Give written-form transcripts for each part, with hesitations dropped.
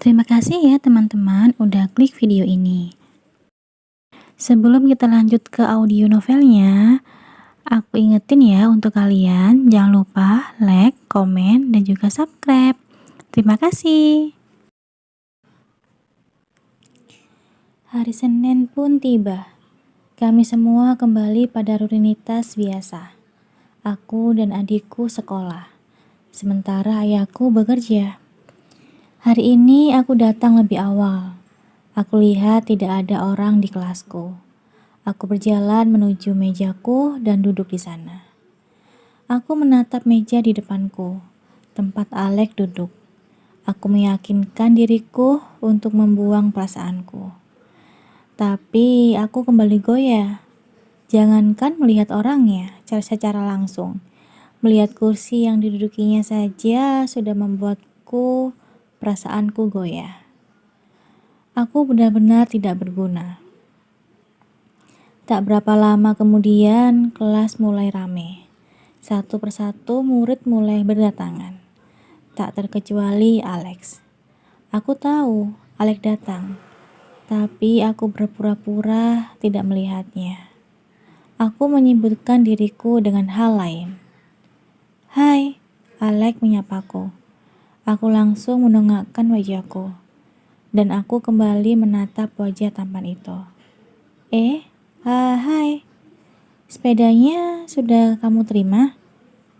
Terima kasih ya teman-teman udah klik video ini. Sebelum kita lanjut ke audio novelnya, aku ingetin ya untuk kalian jangan lupa like, komen, dan juga subscribe. Terima kasih. Hari Senin pun tiba. Kami semua kembali pada rutinitas biasa. Aku dan adikku sekolah, sementara ayahku bekerja. Hari ini aku datang lebih awal. Aku lihat tidak ada orang di kelasku. Aku berjalan menuju mejaku dan duduk di sana. Aku menatap meja di depanku, tempat Alex duduk. Aku meyakinkan diriku untuk membuang perasaanku. Tapi aku kembali goyah. Jangankan melihat orangnya secara langsung. Melihat kursi yang didudukinya saja sudah membuatku perasaanku goyah. Aku benar-benar tidak berguna. Tak berapa lama kemudian, kelas mulai ramai. Satu persatu murid mulai berdatangan. Tak terkecuali Alex. Aku tahu Alex datang, tapi aku berpura-pura tidak melihatnya. Aku menyibukkan diriku dengan hal lain. "Hai," Alex menyapaku. Aku langsung menongakkan wajahku, dan aku kembali menatap wajah tampan itu. Hai. Sepedanya sudah kamu terima?"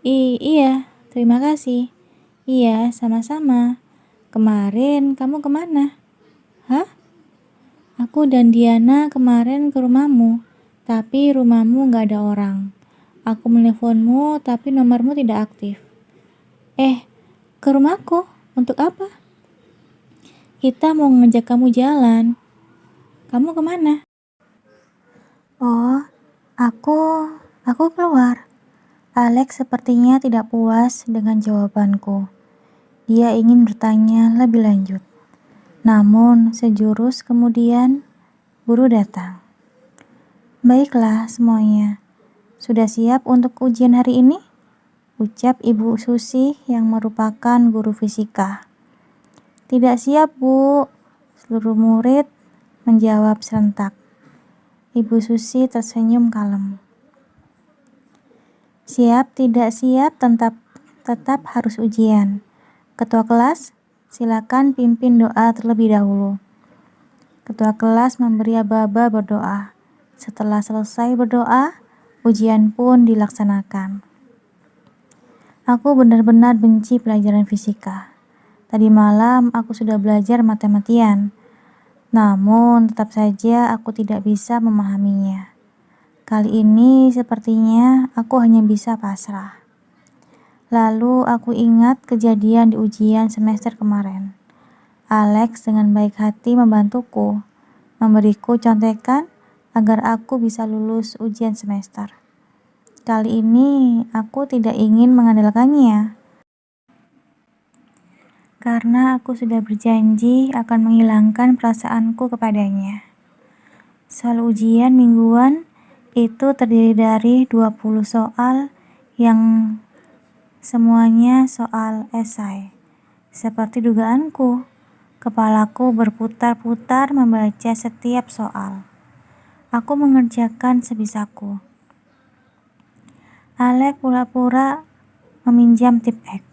Iya, terima kasih." "Iya, sama-sama. Kemarin kamu kemana?" "Hah? Aku dan Diana kemarin ke rumahmu, tapi rumahmu gak ada orang. Aku menelponmu, tapi nomormu tidak aktif." Ke rumahku? Untuk apa?" "Kita mau ngajak kamu jalan." "Kamu kemana?" "Oh, aku keluar." Alex sepertinya tidak puas dengan jawabanku. Dia ingin bertanya lebih lanjut. Namun, sejurus kemudian, guru datang. "Baiklah semuanya, sudah siap untuk ujian hari ini?" ucap Ibu Susi yang merupakan guru fisika. "Tidak siap, Bu," seluruh murid menjawab serentak. Ibu Susi tersenyum kalem. "Siap tidak siap tetap harus ujian. Ketua kelas, silakan pimpin doa terlebih dahulu." Ketua kelas memberi aba-aba berdoa. Setelah selesai berdoa, ujian pun dilaksanakan. Aku benar-benar benci pelajaran fisika. Tadi malam aku sudah belajar mati-matian. Namun tetap saja aku tidak bisa memahaminya. Kali ini sepertinya aku hanya bisa pasrah. Lalu aku ingat kejadian di ujian semester kemarin. Alex dengan baik hati membantuku, memberiku contekan agar aku bisa lulus ujian semester. Kali ini aku tidak ingin mengandalkannya, karena aku sudah berjanji akan menghilangkan perasaanku kepadanya. Soal ujian mingguan itu terdiri dari 20 soal yang semuanya soal esai. Seperti dugaanku, kepalaku berputar-putar membaca setiap soal. Aku mengerjakan sebisaku. Alex pura-pura meminjam tip X.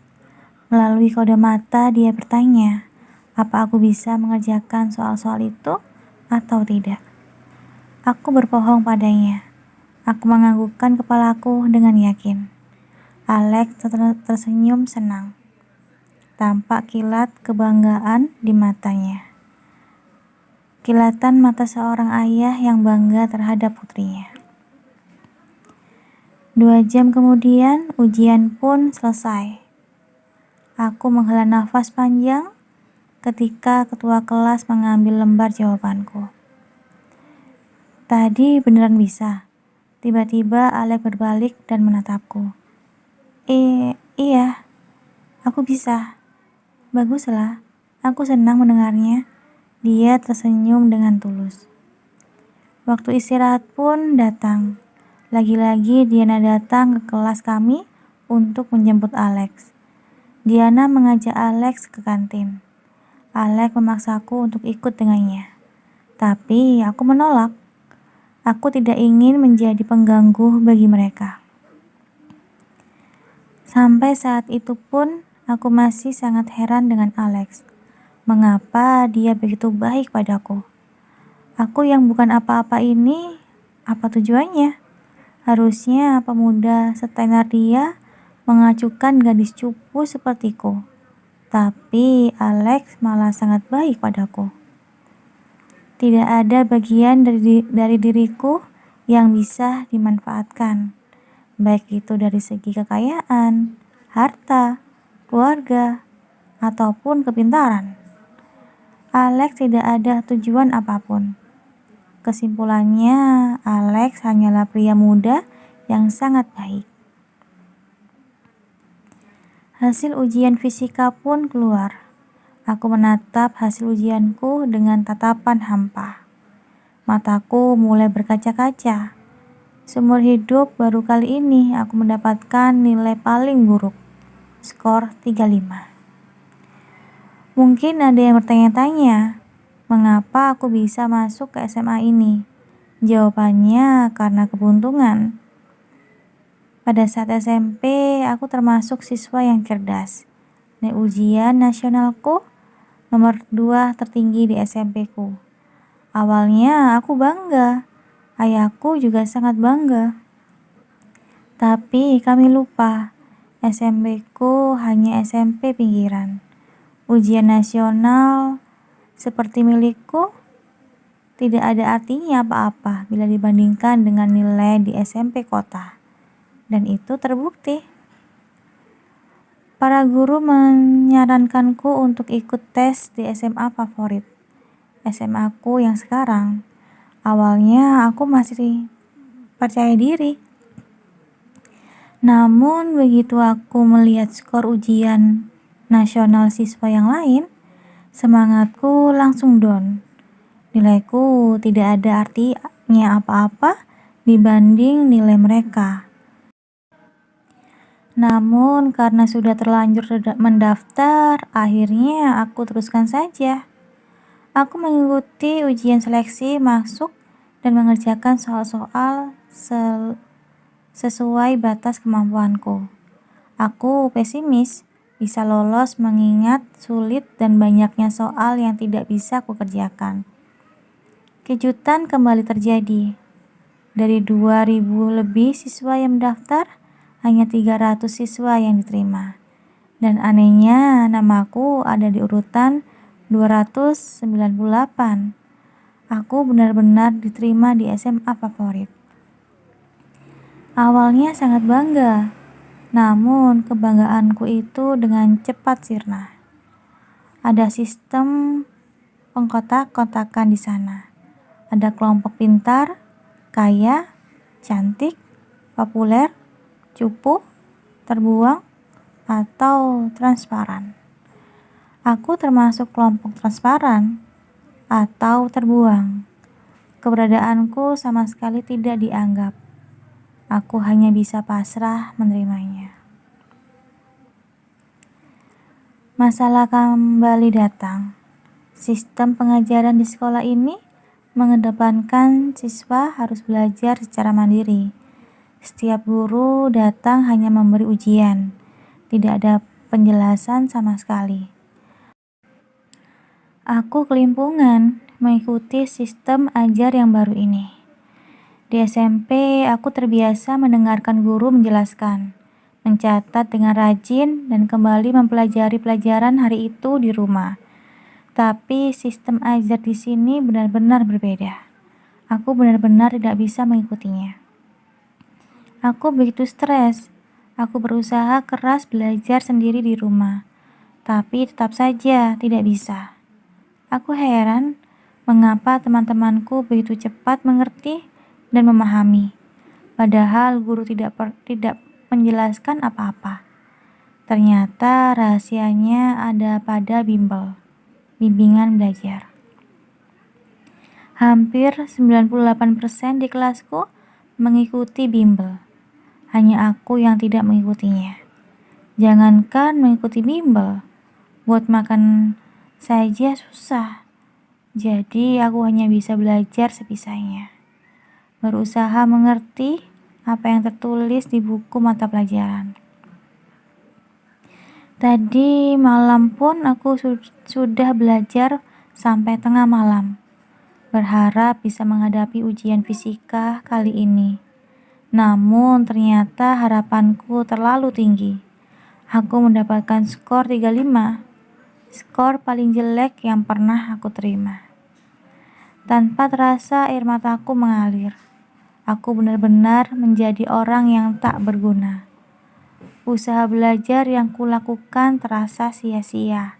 Melalui kode mata dia bertanya, apa aku bisa mengerjakan soal-soal itu atau tidak. Aku berbohong padanya. Aku menganggukkan kepalaku dengan yakin. Alex tersenyum senang. Tampak kilat kebanggaan di matanya. Kilatan mata seorang ayah yang bangga terhadap putrinya. 2 jam kemudian ujian pun selesai. Aku menghela nafas panjang ketika ketua kelas mengambil lembar jawabanku. "Tadi beneran bisa?" Tiba-tiba Alex berbalik dan menatapku. Iya, aku bisa." "Baguslah, aku senang mendengarnya." Dia tersenyum dengan tulus. Waktu istirahat pun datang. Lagi-lagi Diana datang ke kelas kami untuk menjemput Alex. Diana mengajak Alex ke kantin. Alex memaksaku untuk ikut dengannya. Tapi aku menolak. Aku tidak ingin menjadi pengganggu bagi mereka. Sampai saat itu pun, aku masih sangat heran dengan Alex. Mengapa dia begitu baik padaku? Aku yang bukan apa-apa ini, apa tujuannya? Harusnya pemuda setenar dia mengacukan gadis cupu sepertiku. Tapi Alex malah sangat baik padaku. Tidak ada bagian dari diriku yang bisa dimanfaatkan, baik itu dari segi kekayaan, harta, keluarga, ataupun kepintaran. Alex tidak ada tujuan apapun. Kesimpulannya, Alex hanyalah pria muda yang sangat baik. Hasil ujian fisika pun keluar. Aku menatap hasil ujianku dengan tatapan hampa. Mataku mulai berkaca-kaca. Seumur hidup baru kali ini aku mendapatkan nilai paling buruk, skor 35. Mungkin ada yang bertanya-tanya, mengapa aku bisa masuk ke SMA ini? Jawabannya karena keberuntungan. Pada saat SMP, aku termasuk siswa yang cerdas. Nilai ujian nasionalku nomor 2 tertinggi di SMP-ku. Awalnya aku bangga, ayahku juga sangat bangga. Tapi kami lupa, SMP-ku hanya SMP pinggiran. Ujian nasional seperti milikku tidak ada artinya apa-apa bila dibandingkan dengan nilai di SMP kota. Dan itu terbukti. Para guru menyarankanku untuk ikut tes di SMA favorit, SMA aku yang sekarang. Awalnya aku masih percaya diri. Namun begitu aku melihat skor ujian nasional siswa yang lain, semangatku langsung down. Nilaiku tidak ada artinya apa-apa dibanding nilai mereka. Namun karena sudah terlanjur mendaftar, akhirnya aku teruskan saja. Aku mengikuti ujian seleksi masuk dan mengerjakan soal-soal sesuai batas kemampuanku. Aku pesimis bisa lolos mengingat sulit dan banyaknya soal yang tidak bisa kukerjakan. Kejutan kembali terjadi. Dari 2000 lebih siswa yang mendaftar, hanya 300 siswa yang diterima. Dan anehnya namaku ada di urutan 298. Aku benar-benar diterima di SMA favorit. Awalnya sangat bangga, namun kebanggaanku itu dengan cepat sirna. Ada sistem pengkotak-kotakan di sana. Ada kelompok pintar, kaya, cantik, populer, cupu, terbuang, atau transparan. Aku termasuk kelompok transparan atau terbuang. Keberadaanku sama sekali tidak dianggap. Aku hanya bisa pasrah menerimanya. Masalah kembali datang. Sistem pengajaran di sekolah ini mengedepankan siswa harus belajar secara mandiri. Setiap guru datang hanya memberi ujian, tidak ada penjelasan sama sekali. Aku kelimpungan mengikuti sistem ajar yang baru ini. Di SMP, aku terbiasa mendengarkan guru menjelaskan, mencatat dengan rajin, dan kembali mempelajari pelajaran hari itu di rumah. Tapi sistem ajar di sini benar-benar berbeda. Aku benar-benar tidak bisa mengikutinya. Aku begitu stres. Aku berusaha keras belajar sendiri di rumah, tapi tetap saja tidak bisa. Aku heran mengapa teman-temanku begitu cepat mengerti dan memahami, padahal guru tidak menjelaskan apa-apa. Ternyata rahasianya ada pada bimbingan belajar. Hampir 98% di kelasku mengikuti bimbel. Hanya aku yang tidak mengikutinya. Jangankan mengikuti bimbel, buat makan saja susah. Jadi aku hanya bisa belajar sebisanya. Berusaha mengerti apa yang tertulis di buku mata pelajaran. Tadi malam pun aku sudah belajar sampai tengah malam, berharap bisa menghadapi ujian fisika kali ini. Namun ternyata harapanku terlalu tinggi. Aku mendapatkan skor 35, skor paling jelek yang pernah aku terima. Tanpa terasa air mataku mengalir. Aku benar-benar menjadi orang yang tak berguna. Usaha belajar yang kulakukan terasa sia-sia.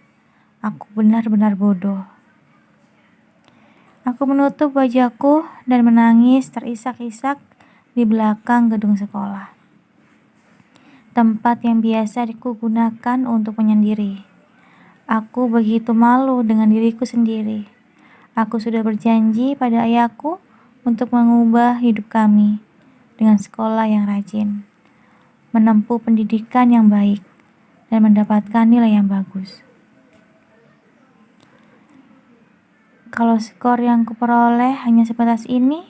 Aku benar-benar bodoh. Aku menutup wajahku dan menangis terisak-isak di belakang gedung sekolah. Tempat yang biasa digunakan untuk menyendiri. Aku begitu malu dengan diriku sendiri. Aku sudah berjanji pada ayahku untuk mengubah hidup kami dengan sekolah yang rajin, menempuh pendidikan yang baik, dan mendapatkan nilai yang bagus. Kalau skor yang kuperoleh hanya sebatas ini,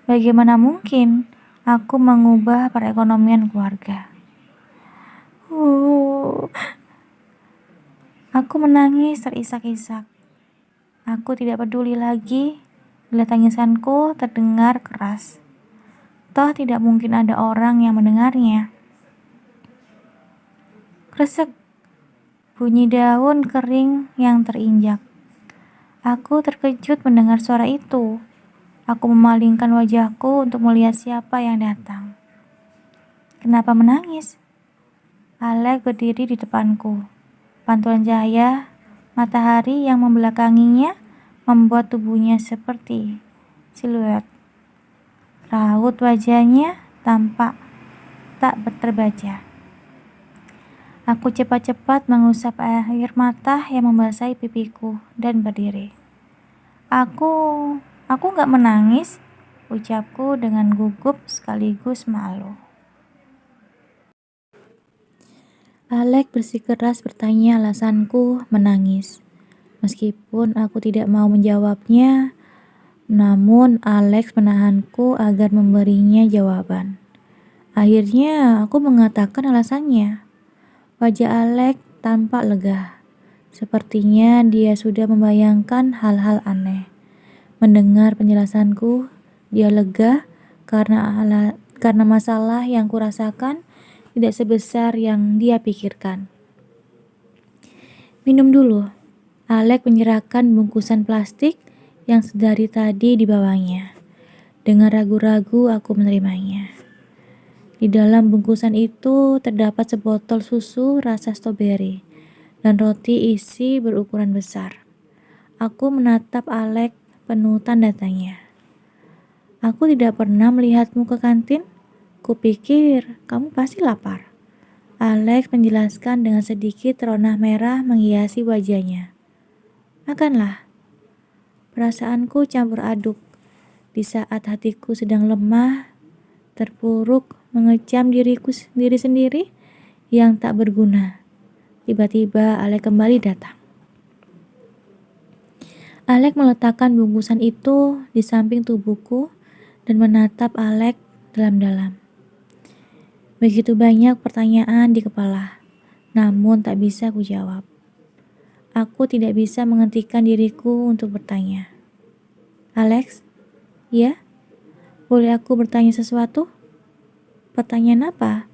bagaimana mungkin aku mengubah perekonomian keluarga? Aku menangis terisak-isak. Aku tidak peduli lagi bila tangisanku terdengar keras. Toh tidak mungkin ada orang yang mendengarnya. Kresek, bunyi daun kering yang terinjak. Aku terkejut mendengar suara itu. Aku memalingkan wajahku untuk melihat siapa yang datang. Kenapa menangis? Alex berdiri di depanku. Pantulan cahaya matahari yang membelakanginya membuat tubuhnya seperti siluet. Raut wajahnya tampak tak terbaca. Aku cepat-cepat mengusap air mata yang membasahi pipiku dan berdiri. Aku gak menangis, ucapku dengan gugup sekaligus malu. Alex bersikeras bertanya alasanku menangis. Meskipun aku tidak mau menjawabnya, namun Alex menahanku agar memberinya jawaban. Akhirnya aku mengatakan alasannya. Wajah Alex tampak lega. Sepertinya dia sudah membayangkan hal-hal aneh. Mendengar penjelasanku, dia lega karena masalah yang kurasakan tidak sebesar yang dia pikirkan. Minum dulu. Alex menyerahkan bungkusan plastik yang sedari tadi dibawanya. Dengan ragu-ragu aku menerimanya. Di dalam bungkusan itu terdapat sebotol susu rasa stroberi dan roti isi berukuran besar. Aku menatap Alex penuh tanda tanya. Aku tidak pernah melihatmu ke kantin. Kupikir kamu pasti lapar. Alex menjelaskan dengan sedikit ronah merah menghiasi wajahnya. Makanlah. Perasaanku campur aduk. Di saat hatiku sedang lemah, terpuruk, mengecam diri sendiri yang tak berguna. Tiba-tiba Alex kembali datang. Alex meletakkan bungkusan itu di samping tubuhku dan menatap Alex dalam-dalam. Begitu banyak pertanyaan di kepala, namun tak bisa kujawab. Aku tidak bisa menghentikan diriku untuk bertanya. Alex, ya? Boleh aku bertanya sesuatu? Pertanyaan apa?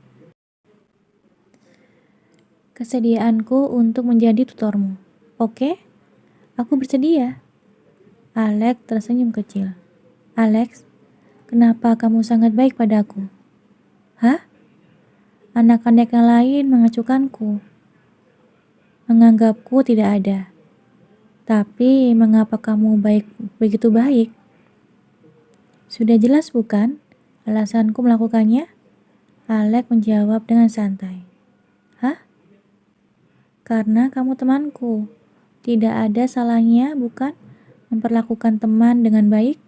Kesediaanku untuk menjadi tutormu. Oke? Aku bersedia. Alex tersenyum kecil. Alex, kenapa kamu sangat baik padaku? Hah? Anak-anak yang lain mengacuhkanku, menganggapku tidak ada. Tapi mengapa kamu begitu baik? Sudah jelas bukan alasanku melakukannya? Alex menjawab dengan santai. Hah? Karena kamu temanku. Tidak ada salahnya, bukan? Memperlakukan teman dengan baik?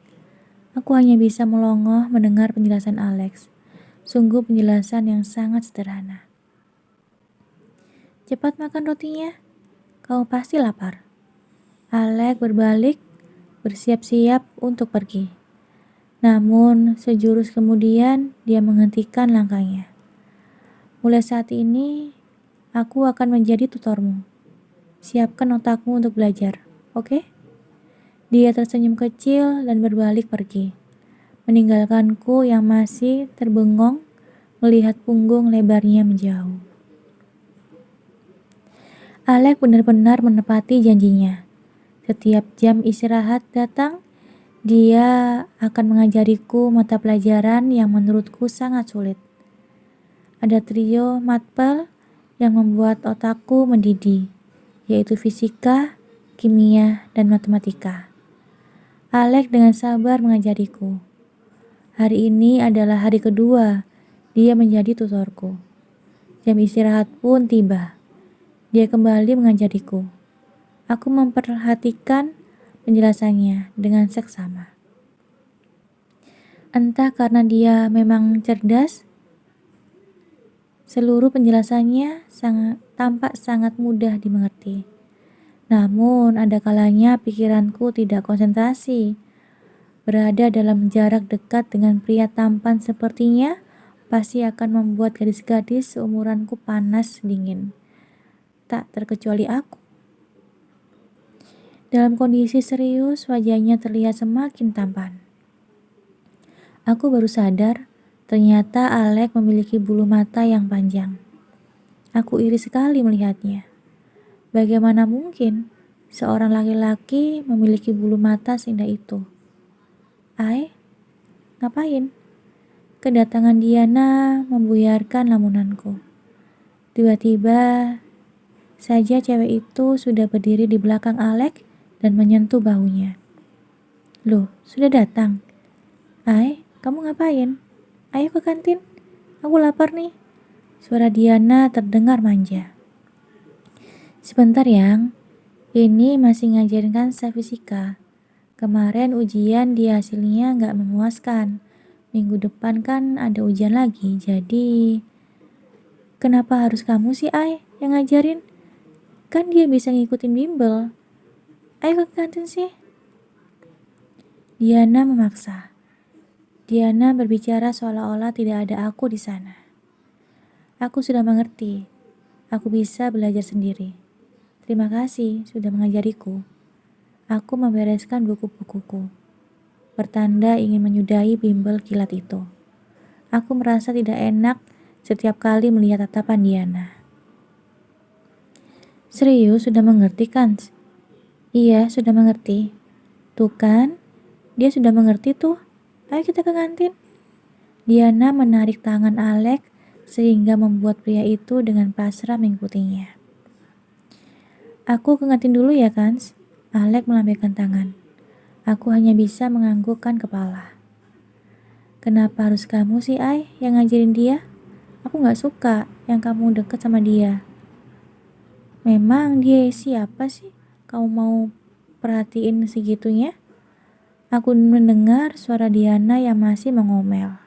Aku hanya bisa melongo mendengar penjelasan Alex. Sungguh penjelasan yang sangat sederhana. Cepat makan rotinya. Kau pasti lapar. Alex berbalik, bersiap-siap untuk pergi. Namun, sejurus kemudian dia menghentikan langkahnya. Mulai saat ini, aku akan menjadi tutormu. Siapkan otakmu untuk belajar, oke? Dia tersenyum kecil dan berbalik pergi, meninggalkanku yang masih terbengong melihat punggung lebarnya menjauh. Alex benar-benar menepati janjinya. Setiap jam istirahat datang, dia akan mengajariku mata pelajaran yang menurutku sangat sulit. Ada trio matpel yang membuat otakku mendidih, yaitu fisika, kimia, dan matematika. Alex dengan sabar mengajariku. Hari ini adalah hari kedua dia menjadi tutorku. Jam istirahat pun tiba. Dia kembali mengajariku. Aku memperhatikan penjelasannya dengan seksama. Entah karena dia memang cerdas, seluruh penjelasannya tampak sangat mudah dimengerti. Namun ada kalanya pikiranku tidak konsentrasi. Berada dalam jarak dekat dengan pria tampan sepertinya pasti akan membuat gadis-gadis seumuranku panas dingin. Tak terkecuali aku. Dalam kondisi serius, wajahnya terlihat semakin tampan. Aku baru sadar, ternyata Alex memiliki bulu mata yang panjang. Aku iri sekali melihatnya. Bagaimana mungkin seorang laki-laki memiliki bulu mata seindah itu? Ngapain? Kedatangan Diana membuyarkan lamunanku. Tiba-tiba saja cewek itu sudah berdiri di belakang Alex dan menyentuh bahunya. Loh, sudah datang? Kamu ngapain? Ayo ke kantin. Aku lapar nih. Suara Diana terdengar manja. Sebentar yang, ini masih ngajarin kan fisika. Kemarin ujian di hasilnya nggak memuaskan. Minggu depan kan ada ujian lagi, jadi kenapa harus kamu sih yang ngajarin? Kan dia bisa ngikutin bimbel. Ayo ke kantin sih. Diana memaksa. Diana berbicara seolah-olah tidak ada aku di sana. Aku sudah mengerti. Aku bisa belajar sendiri. Terima kasih sudah mengajariku. Aku membereskan buku-bukuku. Bertanda ingin menyudahi bimbel kilat itu. Aku merasa tidak enak setiap kali melihat tatapan Diana. Serius sudah mengerti kan? Iya, sudah mengerti. Tuh kan, dia sudah mengerti tuh. Ayo kita ke kantin. Diana menarik tangan Alex sehingga membuat pria itu dengan pasrah mengikutinya. Aku ke kantin dulu ya, Kans. Alex melambaikan tangan. Aku hanya bisa menganggukkan kepala. Kenapa harus kamu sih, yang ngajarin dia? Aku gak suka yang kamu deket sama dia. Memang dia siapa sih? Kamu mau perhatiin segitunya? Aku mendengar suara Diana yang masih mengomel.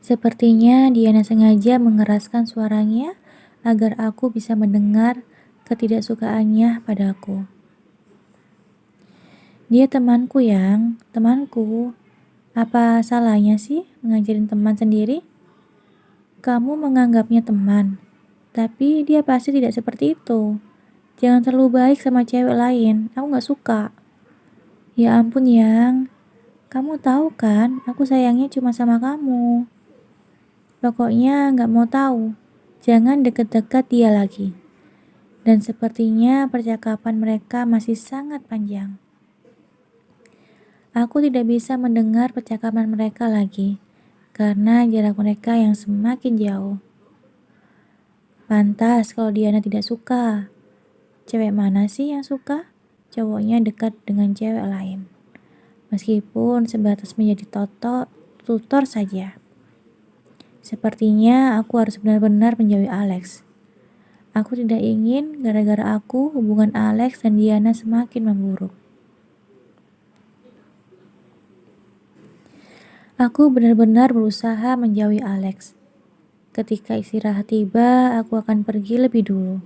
Sepertinya Diana sengaja mengeraskan suaranya agar aku bisa mendengar ketidaksukaannya padaku. Dia temanku temanku. Apa salahnya sih ngajarin teman sendiri? Kamu menganggapnya teman, tapi dia pasti tidak seperti itu. Jangan terlalu baik sama cewek lain, aku gak suka. Ya ampun kamu tahu kan aku sayangnya cuma sama kamu. Pokoknya gak mau tahu, jangan deket-deket dia lagi. Dan sepertinya percakapan mereka masih sangat panjang. Aku tidak bisa mendengar percakapan mereka lagi, karena jarak mereka yang semakin jauh. Pantas kalau Diana tidak suka. Cewek mana sih yang suka cowoknya dekat dengan cewek lain? Meskipun sebatas menjadi tutor saja. Sepertinya aku harus benar-benar menjauhi Alex. Aku tidak ingin gara-gara aku hubungan Alex dan Diana semakin memburuk. Aku benar-benar berusaha menjauhi Alex. Ketika istirahat tiba, aku akan pergi lebih dulu.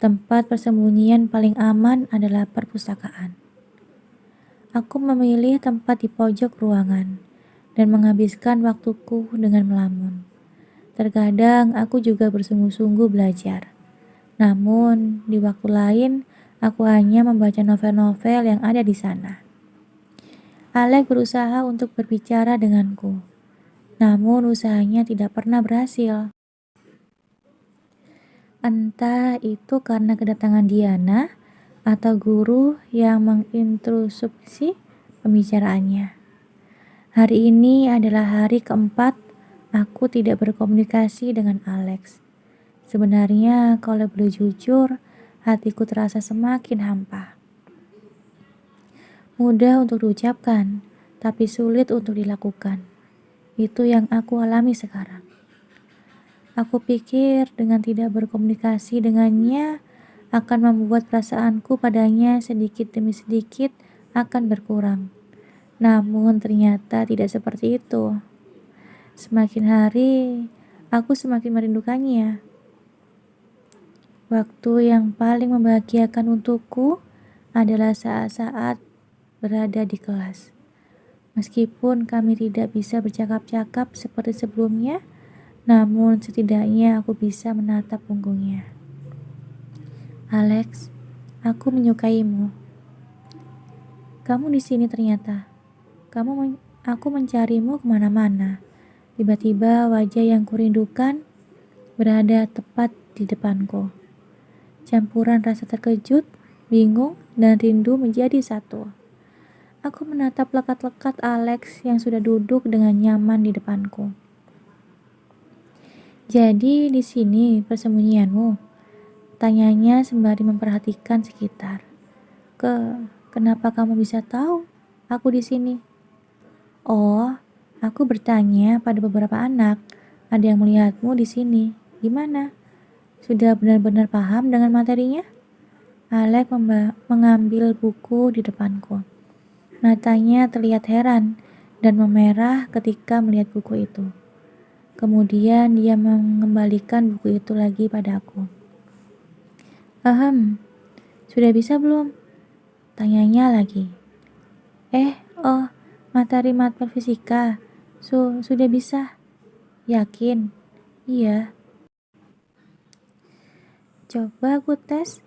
Tempat persembunyian paling aman adalah perpustakaan. Aku memilih tempat di pojok ruangan dan menghabiskan waktuku dengan melamun. Terkadang aku juga bersungguh-sungguh belajar. Namun, di waktu lain, aku hanya membaca novel-novel yang ada di sana. Alex berusaha untuk berbicara denganku, namun usahanya tidak pernah berhasil. Entah itu karena kedatangan Diana atau guru yang menginterupsi pembicaraannya. Hari ini adalah hari keempat aku tidak berkomunikasi dengan Alex. Sebenarnya kalau boleh jujur, hatiku terasa semakin hampa. Mudah untuk diucapkan, tapi sulit untuk dilakukan. Itu yang aku alami sekarang. Aku pikir dengan tidak berkomunikasi dengannya akan membuat perasaanku padanya sedikit demi sedikit akan berkurang. Namun ternyata tidak seperti itu. Semakin hari, aku semakin merindukannya. Waktu yang paling membahagiakan untukku adalah saat-saat berada di kelas. Meskipun kami tidak bisa bercakap-cakap seperti sebelumnya, namun setidaknya aku bisa menatap punggungnya. Alex, aku menyukaimu. Kamu di sini ternyata. Aku mencarimu kemana-mana. Tiba-tiba wajah yang kurindukan berada tepat di depanku. Campuran rasa terkejut, bingung, dan rindu menjadi satu. Aku menatap lekat-lekat Alex yang sudah duduk dengan nyaman di depanku. Jadi di sini persembunyianmu? Tanyanya sembari memperhatikan sekitar. Kenapa kamu bisa tahu aku di sini? Oh, aku bertanya pada beberapa anak. Ada yang melihatmu di sini. Gimana? Sudah benar-benar paham dengan materinya? Alex mengambil buku di depanku. Matanya terlihat heran dan memerah ketika melihat buku itu. Kemudian dia mengembalikan buku itu lagi padaku. Sudah bisa belum? Tanyanya lagi. Materi fisika. Sudah bisa. Yakin? Iya. Coba aku tes.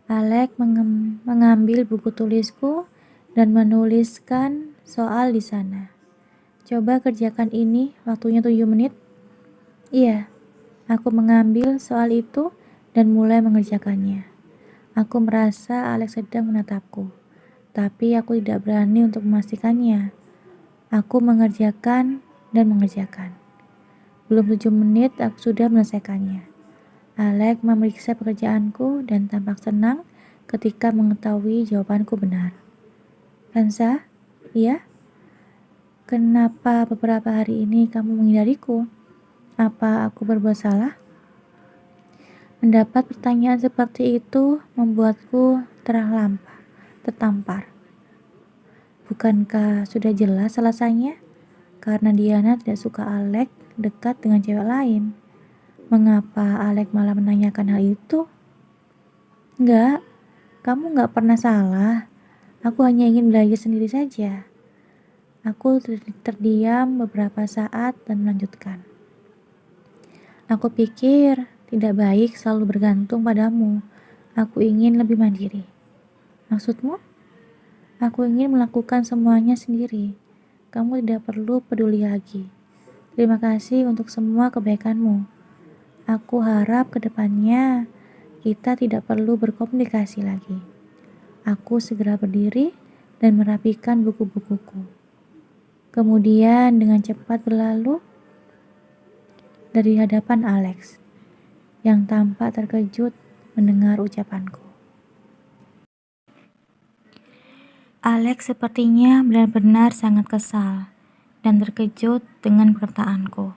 Alex mengambil buku tulisku dan menuliskan soal di sana. Coba kerjakan ini, waktunya 7 menit. Iya, aku mengambil soal itu dan mulai mengerjakannya. Aku merasa Alex sedang menatapku, tapi aku tidak berani untuk memastikannya. Aku mengerjakan dan mengerjakan. Belum 7 menit aku sudah menyelesaikannya. Alex memeriksa pekerjaanku dan tampak senang ketika mengetahui jawabanku benar. Hansa, iya? Kenapa beberapa hari ini kamu menghindariku? Apa aku berbuat salah? Mendapat pertanyaan seperti itu membuatku tertampar. Bukankah sudah jelas alasannya? Karena Diana tidak suka Alex dekat dengan cewek lain. Mengapa Alex malah menanyakan hal itu? Enggak, kamu enggak pernah salah. Aku hanya ingin belajar sendiri saja. Aku terdiam beberapa saat dan melanjutkan. Aku pikir tidak baik selalu bergantung padamu. Aku ingin lebih mandiri. Maksudmu? Aku ingin melakukan semuanya sendiri. Kamu tidak perlu peduli lagi. Terima kasih untuk semua kebaikanmu. Aku harap ke depannya kita tidak perlu berkomunikasi lagi. Aku segera berdiri dan merapikan buku-bukuku. Kemudian dengan cepat berlalu dari hadapan Alex, yang tampak terkejut mendengar ucapanku. Alex sepertinya benar-benar sangat kesal dan terkejut dengan perkataanku.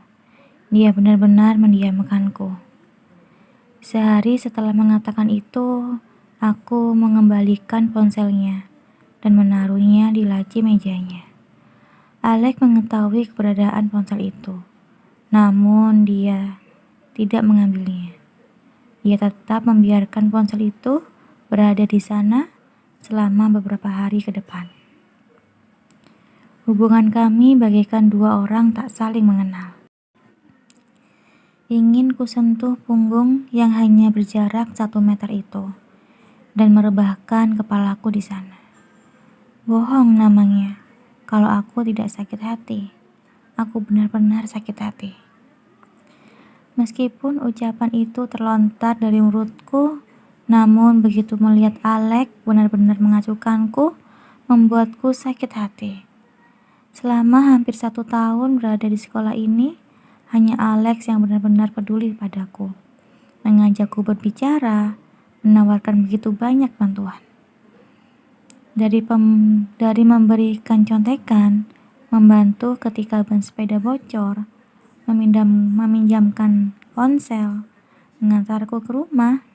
Dia benar-benar mendiamkanku. Sehari setelah mengatakan itu, aku mengembalikan ponselnya dan menaruhnya di laci mejanya. Alex mengetahui keberadaan ponsel itu, namun dia tidak mengambilnya. Ia tetap membiarkan ponsel itu berada di sana selama beberapa hari ke depan. Hubungan kami bagaikan dua orang tak saling mengenal. Ingin kusentuh punggung yang hanya berjarak 1 meter itu dan merebahkan kepalaku di sana. Bohong namanya, kalau aku tidak sakit hati. Aku benar-benar sakit hati. Meskipun ucapan itu terlontar dari mulutku, namun begitu melihat Alex benar-benar mengacuhkanku, membuatku sakit hati. Selama hampir 1 tahun berada di sekolah ini, hanya Alex yang benar-benar peduli padaku, mengajakku berbicara, menawarkan begitu banyak bantuan. Dari memberikan contekan, membantu ketika ban sepeda bocor, meminjamkan ponsel, mengantarku ke rumah,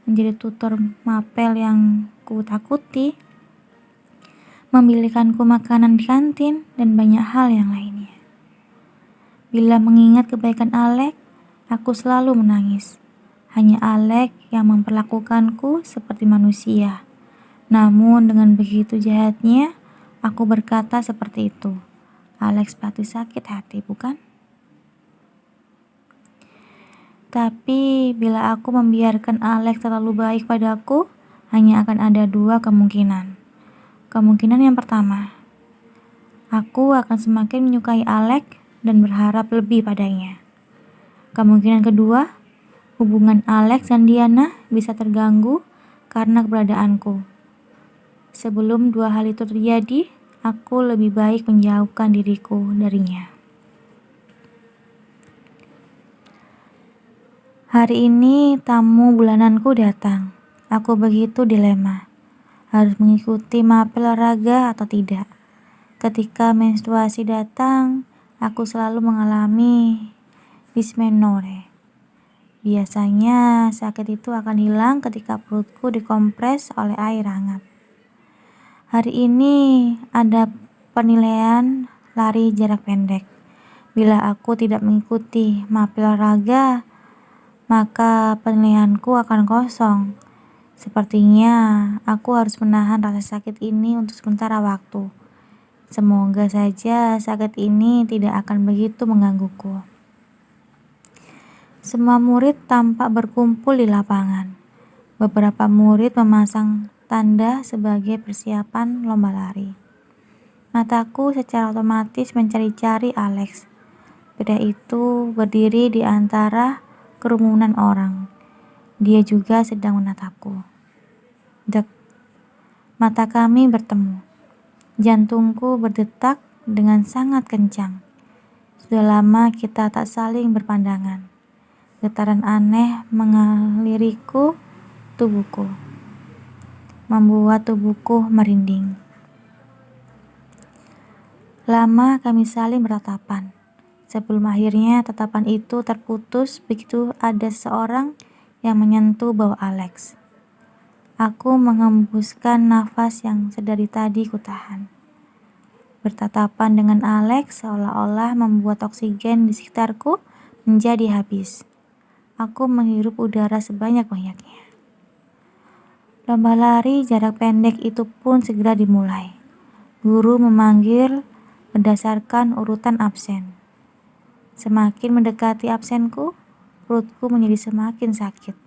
menjadi tutor mapel yang ku takuti, membelikanku makanan di kantin, dan banyak hal yang lainnya. Bila mengingat kebaikan Alex, aku selalu menangis. Hanya Alex yang memperlakukanku seperti manusia. Namun dengan begitu jahatnya, aku berkata seperti itu. Alex pasti sakit hati, bukan? Tapi bila aku membiarkan Alex terlalu baik padaku, hanya akan ada 2 kemungkinan. Kemungkinan yang pertama, aku akan semakin menyukai Alex dan berharap lebih padanya. Kemungkinan kedua, hubungan Alex dan Diana bisa terganggu karena keberadaanku. Sebelum 2 hal itu terjadi, aku lebih baik menjauhkan diriku darinya. Hari ini tamu bulananku datang. Aku begitu dilema. Harus mengikuti mapel olahraga atau tidak. Ketika menstruasi datang, aku selalu mengalami dysmenorrhea. Biasanya sakit itu akan hilang ketika perutku dikompres oleh air hangat. Hari ini ada penilaian lari jarak pendek. Bila aku tidak mengikuti mapel olahraga, maka penilaianku akan kosong. Sepertinya aku harus menahan rasa sakit ini untuk sementara waktu. Semoga saja sakit ini tidak akan begitu menggangguku. Semua murid tampak berkumpul di lapangan. Beberapa murid memasang tanda sebagai persiapan lomba lari. Mataku secara otomatis mencari-cari Alex. Pria itu berdiri di antara kerumunan orang. Dia juga sedang menatapku. Dek, mata kami bertemu. Jantungku berdetak dengan sangat kencang. Sudah lama kita tak saling berpandangan. Getaran aneh mengaliriku tubuhku, membuat tubuhku merinding. Lama kami saling bertatapan. Sebelum akhirnya tatapan itu terputus begitu ada seseorang yang menyentuh bau Alex. Aku mengembuskan nafas yang sedari tadi kutahan. Bertatapan dengan Alex seolah-olah membuat oksigen di sekitarku menjadi habis. Aku menghirup udara sebanyak-banyaknya. Lomba lari jarak pendek itu pun segera dimulai. Guru memanggil berdasarkan urutan absen. Semakin mendekati absenku, perutku menjadi semakin sakit.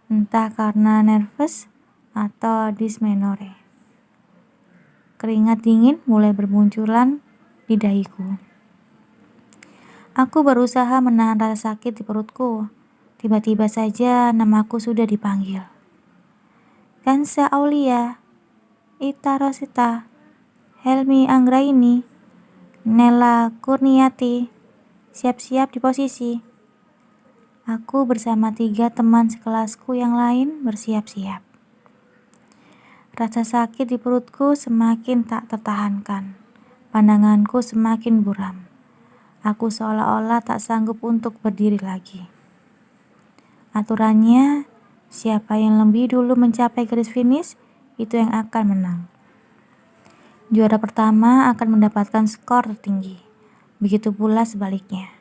Entah karena nervous atau dysmenorrhea. Keringat dingin mulai bermunculan di dahiku. Aku berusaha menahan rasa sakit di perutku. Tiba-tiba saja namaku sudah dipanggil. Kansa Aulia, Ita Rosita, Helmi Anggraini, Nela Kurniati, siap-siap di posisi. Aku bersama 3 teman sekelasku yang lain bersiap-siap. Rasa sakit di perutku semakin tak tertahankan. Pandanganku semakin buram. Aku seolah-olah tak sanggup untuk berdiri lagi. Aturannya, siapa yang lebih dulu mencapai garis finish, itu yang akan menang. Juara pertama akan mendapatkan skor tertinggi. Begitu pula sebaliknya.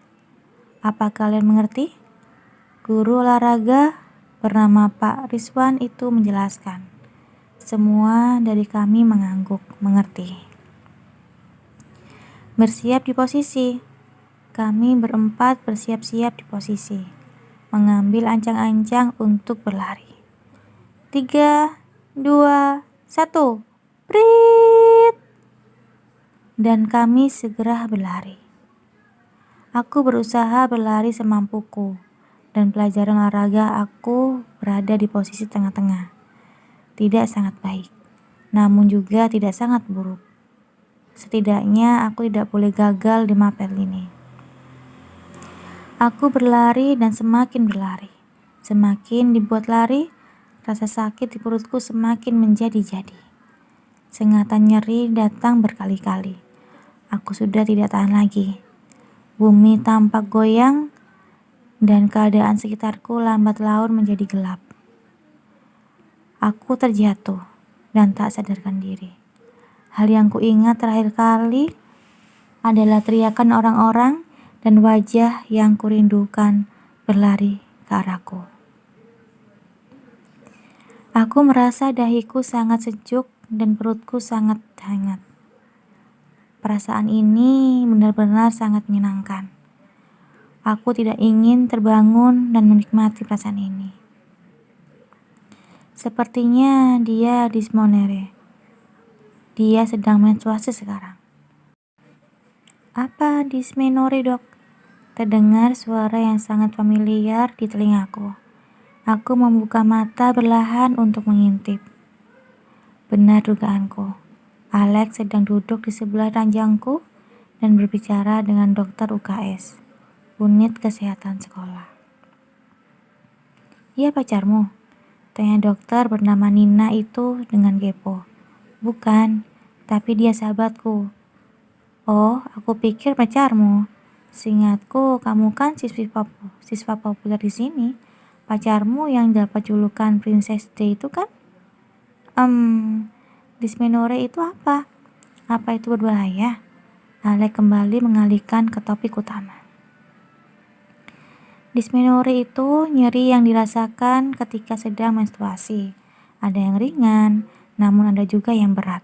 Apa kalian mengerti? Guru olahraga bernama Pak Rizwan itu menjelaskan. Semua dari kami mengangguk, mengerti. Bersiap di posisi. Kami berempat bersiap-siap di posisi, mengambil ancang-ancang untuk berlari. 3, 2, 1, prit! Dan kami segera berlari. Aku berusaha berlari semampuku, dan pelajaran olahraga aku berada di posisi tengah-tengah. Tidak sangat baik, namun juga tidak sangat buruk. Setidaknya aku tidak boleh gagal di mapel ini. Aku berlari dan semakin berlari. Semakin dibuat lari, rasa sakit di perutku semakin menjadi-jadi. Sengatan nyeri datang berkali-kali. Aku sudah tidak tahan lagi. Bumi tampak goyang dan keadaan sekitarku lambat laun menjadi gelap. Aku terjatuh dan tak sadarkan diri. Hal yang kuingat terakhir kali adalah teriakan orang-orang dan wajah yang kurindukan berlari ke arahku. Aku merasa dahiku sangat sejuk dan perutku sangat hangat. Perasaan ini benar-benar sangat menyenangkan. Aku tidak ingin terbangun dan menikmati perasaan ini. Sepertinya dia dysmenorrhea. Dia sedang menstruasi sekarang. Apa dysmenorrhea, Dok? Terdengar suara yang sangat familiar di telingaku. Aku membuka mata perlahan untuk mengintip. Benar dugaanku. Alex sedang duduk di sebelah ranjangku dan berbicara dengan dokter UKS, unit kesehatan sekolah. Iya pacarmu? Tanya dokter bernama Nina itu dengan kepo. Bukan, tapi dia sahabatku. Oh, aku pikir pacarmu. Seingatku, kamu kan siswa populer di sini. Pacarmu yang dapat julukan Princess Day itu kan? Dysmenorrhea itu apa? Apa itu berbahaya? Alex kembali mengalihkan ke topik utama. Dysmenorrhea itu nyeri yang dirasakan ketika sedang menstruasi. Ada yang ringan, namun ada juga yang berat.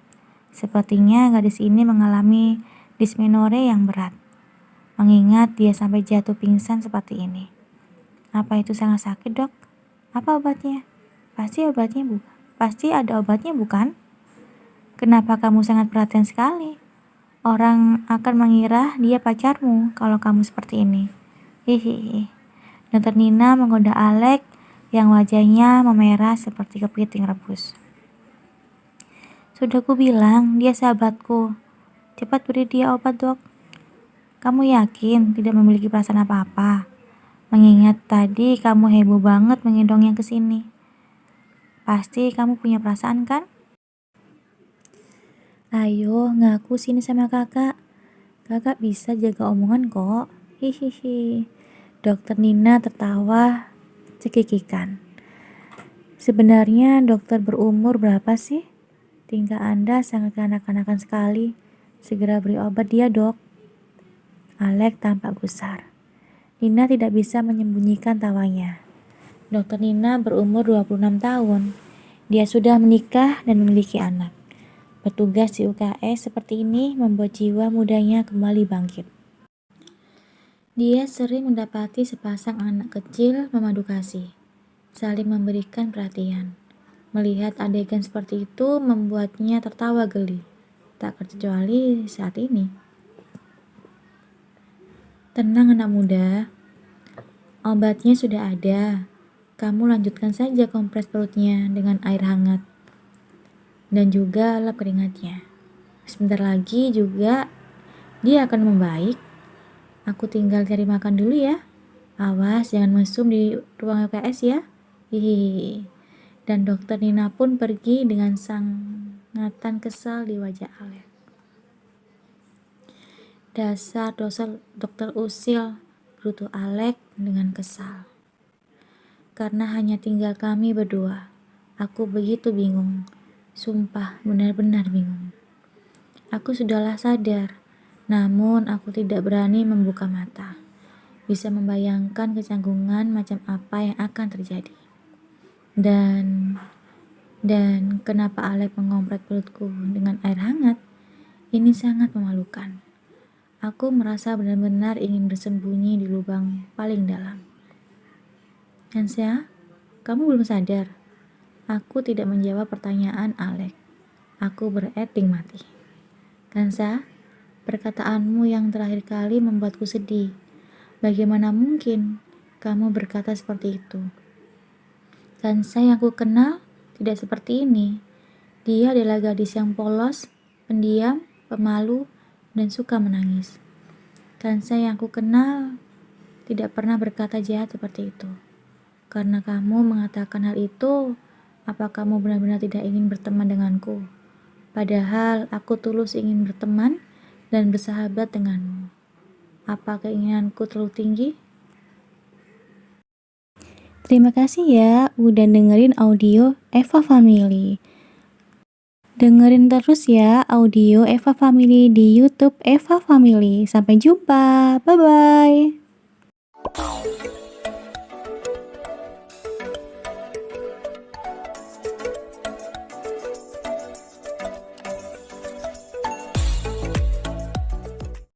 Sepertinya gadis ini mengalami dysmenorrhea yang berat, mengingat dia sampai jatuh pingsan seperti ini. Apa itu sangat sakit, Dok? Apa obatnya? Pasti ada obatnya, bukan? Kenapa kamu sangat perhatian sekali? Orang akan mengira dia pacarmu kalau kamu seperti ini. Hihihi. Dokter Nina menggoda Alex yang wajahnya memerah seperti kepiting rebus. Sudah kubilang, dia sahabatku. Cepat beri dia obat, Dok. Kamu yakin tidak memiliki perasaan apa-apa? Mengingat tadi kamu heboh banget menggendongnya ke sini. Pasti kamu punya perasaan, kan? Ayo, ngaku sini sama kakak. Kakak bisa jaga omongan kok. Hihihi. Dokter Nina tertawa cekikikan. Sebenarnya dokter berumur berapa sih? Tingkah Anda sangat kanak-kanakan sekali. Segera beri obat dia, Dok. Alex tampak gusar. Nina tidak bisa menyembunyikan tawanya. Dokter Nina berumur 26 tahun. Dia sudah menikah dan memiliki anak. Bertugas di UKS seperti ini membuat jiwa mudanya kembali bangkit. Dia sering mendapati sepasang anak kecil memadu kasih, saling memberikan perhatian. Melihat adegan seperti itu membuatnya tertawa geli, tak terkecuali saat ini. Tenang anak muda, obatnya sudah ada. Kamu lanjutkan saja kompres perutnya dengan air hangat. Dan juga lap keringatnya. Sebentar lagi juga dia akan membaik. Aku tinggal cari makan dulu ya. Awas jangan mesum di ruang UKS ya. Hihihi. Dan dokter Nina pun pergi dengan sangatan kesal di wajah Alex. Dasar dokter usil, gerutu Alex dengan kesal. Karena hanya tinggal kami berdua. Aku begitu bingung. Sumpah, benar-benar bingung. Aku sudahlah sadar, namun aku tidak berani membuka mata. Bisa membayangkan kecanggungan macam apa yang akan terjadi. Dan kenapa Alek mengompret perutku dengan air hangat? Ini sangat memalukan. Aku merasa benar-benar ingin bersembunyi di lubang paling dalam. Hansya, kamu belum sadar? Aku tidak menjawab pertanyaan Alek. Aku berakting mati. Kansa, perkataanmu yang terakhir kali membuatku sedih. Bagaimana mungkin kamu berkata seperti itu? Kansa yang aku kenal tidak seperti ini. Dia adalah gadis yang polos, pendiam, pemalu, dan suka menangis. Kansa yang aku kenal tidak pernah berkata jahat seperti itu. Karena kamu mengatakan hal itu, apa kamu benar-benar tidak ingin berteman denganku? Padahal aku tulus ingin berteman dan bersahabat denganmu. Apa keinginanku terlalu tinggi? Terima kasih ya udah dengerin audio Eva Family. Dengerin terus ya audio Eva Family di YouTube Eva Family. Sampai jumpa. Bye-bye.